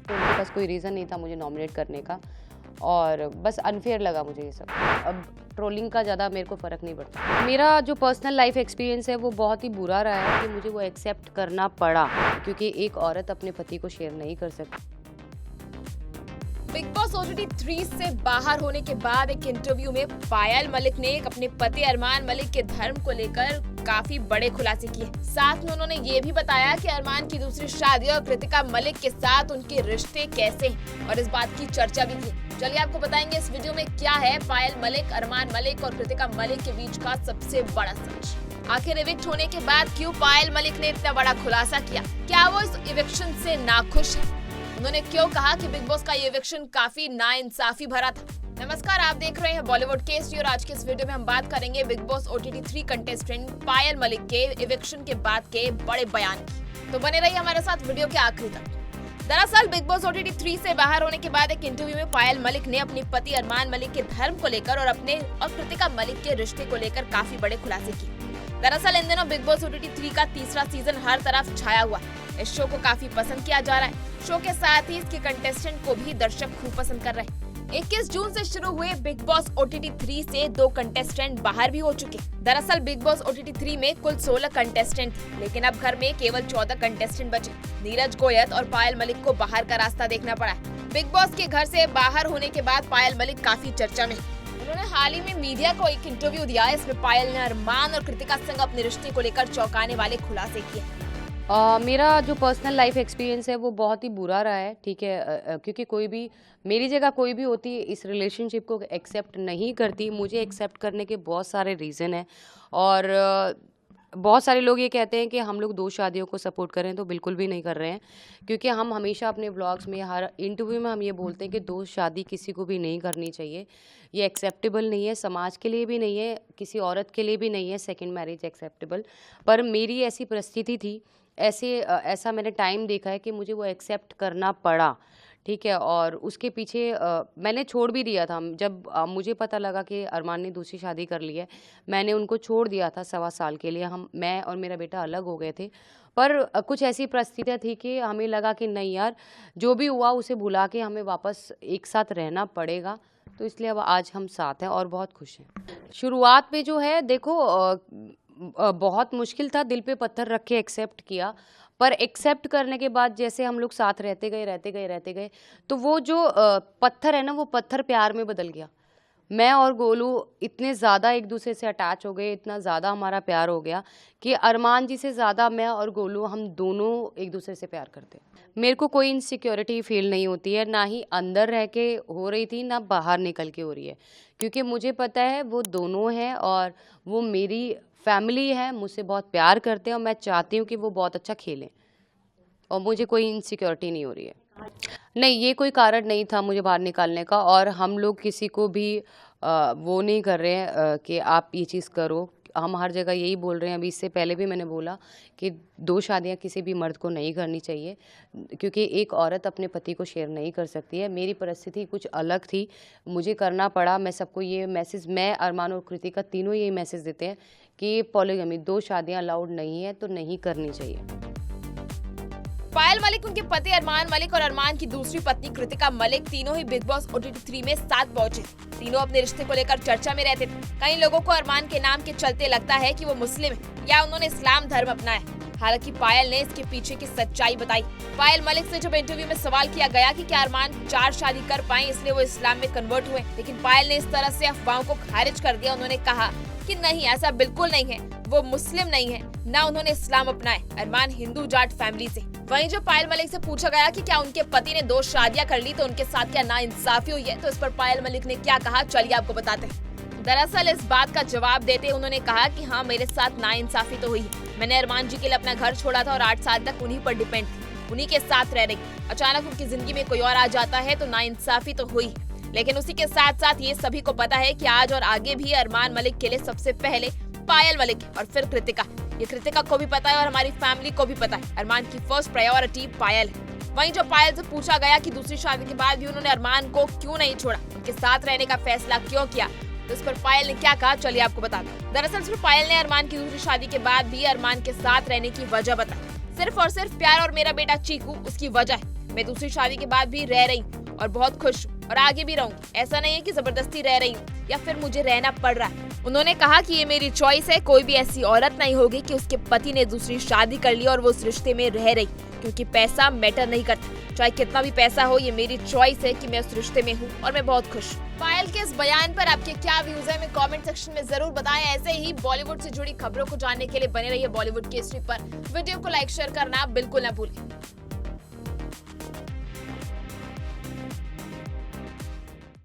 तो उनके पास कोई रीज़न नहीं था मुझे नॉमिनेट करने का और बस अनफेयर लगा मुझे ये सब। अब ट्रोलिंग का ज़्यादा मेरे को फ़र्क नहीं पड़ता। मेरा जो पर्सनल लाइफ एक्सपीरियंस है वो बहुत ही बुरा रहा है कि मुझे वो एक्सेप्ट करना पड़ा, क्योंकि एक औरत अपने पति को शेयर नहीं कर सकती। बिग बॉस ओटीटी 3 से बाहर होने के बाद एक इंटरव्यू में पायल मलिक ने अपने पति अरमान मलिक के धर्म को लेकर काफी बड़े खुलासे किए। साथ में उन्होंने ये भी बताया कि अरमान की दूसरी शादी और कृतिका मलिक के साथ उनके रिश्ते कैसे हैं और इस बात की चर्चा भी की। चलिए आपको बताएंगे इस वीडियो में क्या है पायल मलिक, अरमान मलिक और कृतिका मलिक के बीच का सबसे बड़ा सच। आखिर इविक्ट होने के बाद क्यों पायल मलिक ने इतना बड़ा खुलासा किया? क्या वो इस इविक्शन से नाखुश है? उन्होंने क्यों कहा कि बिग बॉस का ये इविक्शन काफी नाइंसाफी भरा था? नमस्कार, आप देख रहे हैं बॉलीवुड केसरी और आज के इस वीडियो में हम बात करेंगे बिग बॉस ओटीटी 3 कंटेस्टेंट पायल मलिक के इविक्शन के बाद के बड़े बयान की। तो बने रहिए हमारे साथ वीडियो के आखिरी तक। दरअसल बिग बॉस ओटीटी 3 से बाहर होने के बाद एक इंटरव्यू में पायल मलिक ने अपने पति अरमान मलिक के धर्म को लेकर और अपने और कृतिका मलिक के रिश्ते को लेकर काफी बड़े खुलासे किए। दरअसल इन दिनों बिग बॉस ओटीटी 3 का तीसरा सीजन हर तरफ छाया हुआ है। इस शो को काफी पसंद किया जा रहा है। शो के साथ ही इसके कंटेस्टेंट को भी दर्शक खूब पसंद कर रहे हैं। 21 जून से शुरू हुए बिग बॉस ओटीटी 3 से 2 कंटेस्टेंट बाहर भी हो चुके। दरअसल बिग बॉस ओटीटी 3 में कुल 16 कंटेस्टेंट थे, लेकिन अब घर में केवल 14 कंटेस्टेंट बचे। नीरज गोयत और पायल मलिक को बाहर का रास्ता देखना पड़ा है। बिग बॉस के घर से बाहर होने के बाद पायल मलिक काफी चर्चा में। उन्होंने हाल ही में मीडिया को एक इंटरव्यू दिया। इसमें पायल ने अरमान और कृतिका संग अपने रिश्ते को लेकर चौंकाने वाले खुलासे किए। मेरा जो पर्सनल लाइफ एक्सपीरियंस है वो बहुत ही बुरा रहा है, ठीक है, क्योंकि कोई भी मेरी जगह कोई भी होती इस रिलेशनशिप को एक्सेप्ट नहीं करती। मुझे एक्सेप्ट करने के बहुत सारे रीज़न हैं और बहुत सारे लोग ये कहते हैं कि हम लोग 2 शादियों को सपोर्ट करें, तो बिल्कुल भी नहीं कर रहे हैं, क्योंकि हम हमेशा अपने व्लॉग्स में हर इंटरव्यू में हम ये बोलते हैं कि 2 शादी किसी को भी नहीं करनी चाहिए। ये एक्सेप्टेबल नहीं है, समाज के लिए भी नहीं है, किसी औरत के लिए भी नहीं है सेकंड मैरिज एक्सेप्टेबल। पर मेरी ऐसी परिस्थिति थी, ऐसा मैंने टाइम देखा है कि मुझे वो एक्सेप्ट करना पड़ा, ठीक है। और उसके पीछे मैंने छोड़ भी दिया था। जब मुझे पता लगा कि अरमान ने दूसरी शादी कर ली है, मैंने उनको छोड़ दिया था 1.25 साल के लिए। मैं और मेरा बेटा अलग हो गए थे, पर कुछ ऐसी परिस्थितियाँ थी कि हमें लगा कि नहीं यार, जो भी हुआ उसे भुला के हमें वापस एक साथ रहना पड़ेगा। तो इसलिए अब आज हम साथ हैं और बहुत खुश हैं। शुरुआत में जो है देखो बहुत मुश्किल था, दिल पे पत्थर रख के एक्सेप्ट किया, पर एक्सेप्ट करने के बाद जैसे हम लोग साथ रहते गए तो वो जो पत्थर है ना, वो पत्थर प्यार में बदल गया। मैं और गोलू इतने ज़्यादा एक दूसरे से अटैच हो गए, इतना ज़्यादा हमारा प्यार हो गया कि अरमान जी से ज़्यादा मैं और गोलू हम दोनों एक दूसरे से प्यार करते हैं। मेरे को कोई इनसिक्योरिटी फील नहीं होती है, ना ही अंदर रह के हो रही थी, ना बाहर निकल के हो रही है, क्योंकि मुझे पता है वो दोनों हैं और वो मेरी फैमिली है, मुझसे बहुत प्यार करते हैं और मैं चाहती हूँ कि वो बहुत अच्छा खेलें और मुझे कोई इनसिक्योरिटी नहीं हो रही है। नहीं, ये कोई कारण नहीं था मुझे बाहर निकालने का और हम लोग किसी को भी वो नहीं कर रहे हैं कि आप ये चीज़ करो। हम हर जगह यही बोल रहे हैं, अभी इससे पहले भी मैंने बोला कि 2 शादियां किसी भी मर्द को नहीं करनी चाहिए, क्योंकि एक औरत अपने पति को शेयर नहीं कर सकती है। मेरी परिस्थिति कुछ अलग थी, मुझे करना पड़ा। मैं सबको ये मैसेज, मैं अरमान और कृतिका तीनों यही मैसेज देते हैं कि पॉलीगमी 2 शादियां अलाउड नहीं है, तो नहीं करनी चाहिए। पायल मलिक, उनके पति अरमान मलिक और अरमान की दूसरी पत्नी कृतिका मलिक तीनों ही बिग बॉस ओटीटी 3 में साथ पहुंचे। तीनों अपने रिश्ते को लेकर चर्चा में रहते थे। कई लोगों को अरमान के नाम के चलते लगता है कि वो मुस्लिम है या उन्होंने इस्लाम धर्म अपनाया। हालांकि पायल ने इसके पीछे की सच्चाई बताई। पायल मलिक से जब इंटरव्यू में सवाल किया गया कि क्या अरमान 4 शादी कर पाए इसलिए वो इस्लाम में कन्वर्ट हुए, लेकिन पायल ने इस तरह से अफवाहों को खारिज कर दिया। उन्होंने कहा कि नहीं, ऐसा बिल्कुल नहीं है, वो मुस्लिम नहीं है, ना उन्होंने इस्लाम अपनाया। अरमान हिंदू जाट फैमिली से। वहीं जब पायल मलिक से पूछा गया कि क्या उनके पति ने 2 शादियां कर ली तो उनके साथ क्या नाइंसाफी हुई है, तो इस पर पायल मलिक ने क्या कहा, चलिए आपको बताते हैं। दरअसल इस बात का जवाब देते उन्होंने कहा कि हाँ, मेरे साथ नाइंसाफी तो हुई है। मैंने अरमान जी के लिए अपना घर छोड़ा था और 8 साल तक उन्हीं पर डिपेंड थी, उन्हीं के साथ रह रही। अचानक उनकी जिंदगी में कोई और आ जाता है तो नाइंसाफी तो हुई, लेकिन उसी के साथ साथ ये सभी को पता है कि आज और आगे भी अरमान मलिक के लिए सबसे पहले पायल मलिक और फिर कृतिका। ये कृतिका को भी पता है और हमारी फैमिली को भी पता है, अरमान की फर्स्ट प्रायोरिटी पायल है। वहीं जब पायल से पूछा गया कि दूसरी शादी के बाद भी उन्होंने अरमान को क्यों नहीं छोड़ा, उनके साथ रहने का फैसला क्यों किया, तो इस पर पायल ने क्या कहा, चलिए आपको बताते हैं। दरअसल सिर्फ पायल ने अरमान की दूसरी शादी के बाद भी अरमान के साथ रहने की वजह बताई। सिर्फ और सिर्फ प्यार और मेरा बेटा चीकू उसकी वजह है। मैं दूसरी शादी के बाद भी रह रही हूँ और बहुत खुश हूँ और आगे भी रहूंगी। ऐसा नहीं है कि जबरदस्ती रह रही हूँ या फिर मुझे रहना पड़ रहा है। उन्होंने कहा कि ये मेरी चॉइस है, कोई भी ऐसी औरत नहीं होगी कि उसके पति ने दूसरी शादी कर ली और वो उस रिश्ते में रह रही, क्योंकि पैसा मैटर नहीं करता। चाहे कितना भी पैसा हो, ये मेरी चॉइस है कि मैं उस रिश्ते में हूँ और मैं बहुत खुश हूँ। पायल के इस बयान पर आपके क्या व्यूज है, हमें कमेंट सेक्शन में जरूर बताएं। ऐसे ही बॉलीवुड से जुड़ी खबरों को जानने के लिए बने रहिए बॉलीवुड केसरी पर। वीडियो को लाइक शेयर करना बिल्कुल ना भूलें।